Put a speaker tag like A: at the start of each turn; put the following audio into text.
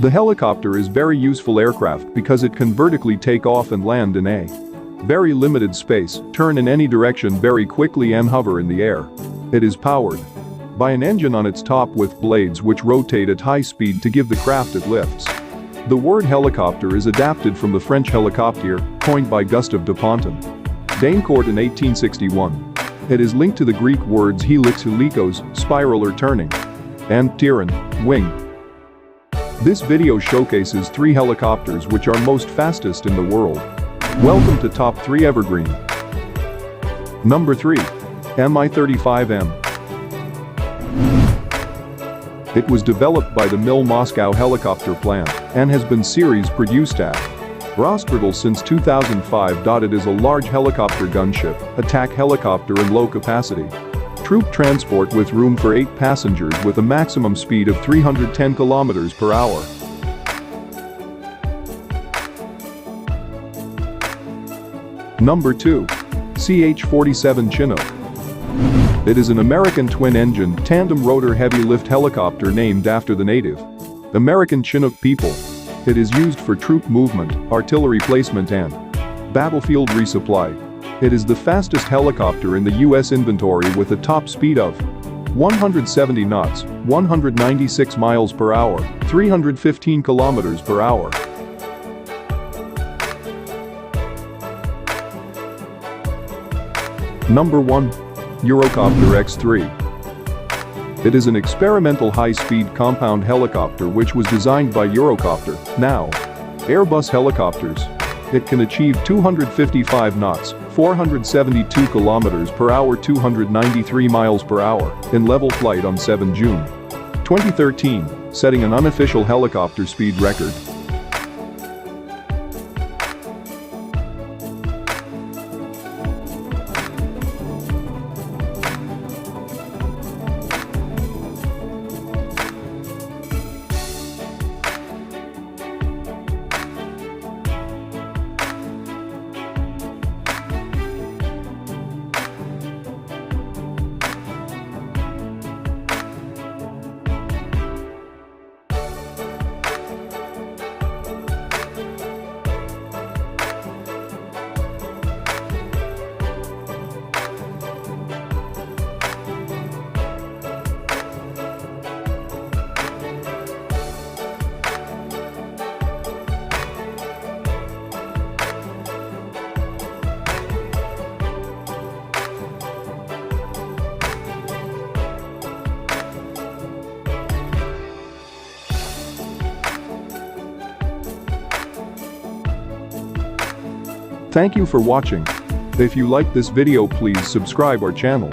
A: The helicopter is very useful aircraft because it can vertically take off and land in a very limited space, turn in any direction very quickly and hover in the air. It is powered by an engine on its top with blades which rotate at high speed to give the craft it lifts. The word helicopter is adapted from the French hélicoptère, coined by Gustave de Ponton d'Aincourt in 1861. It is linked to the Greek words helix helikos, spiral or turning, and pteron, wing. This video showcases 3 helicopters which are most fastest in the world. Welcome to Top 3 Evergreen. Number 3. Mi-35M. It was developed by the MIL Moscow helicopter plant and has been series produced at Rostock since 2005. It is a large helicopter gunship, attack helicopter and low capacity troop transport with room for 8 passengers with a maximum speed of 310 km per hour. Number 2. CH-47 Chinook. It is an American twin-engine, tandem-rotor heavy-lift helicopter named after the native American Chinook people. It is used for troop movement, artillery placement and battlefield resupply. It is the fastest helicopter in the U.S. inventory with a top speed of 170 knots, 196 miles per hour, 315 kilometers per hour. Number 1. Eurocopter X3. It is an experimental high-speed compound helicopter which was designed by Eurocopter, now Airbus Helicopters. It can achieve 255 knots, 472 kilometers per hour, 293 miles per hour in level flight on 7 June 2013, setting an unofficial helicopter speed record. Thank you for watching. If you like this video, please subscribe our channel.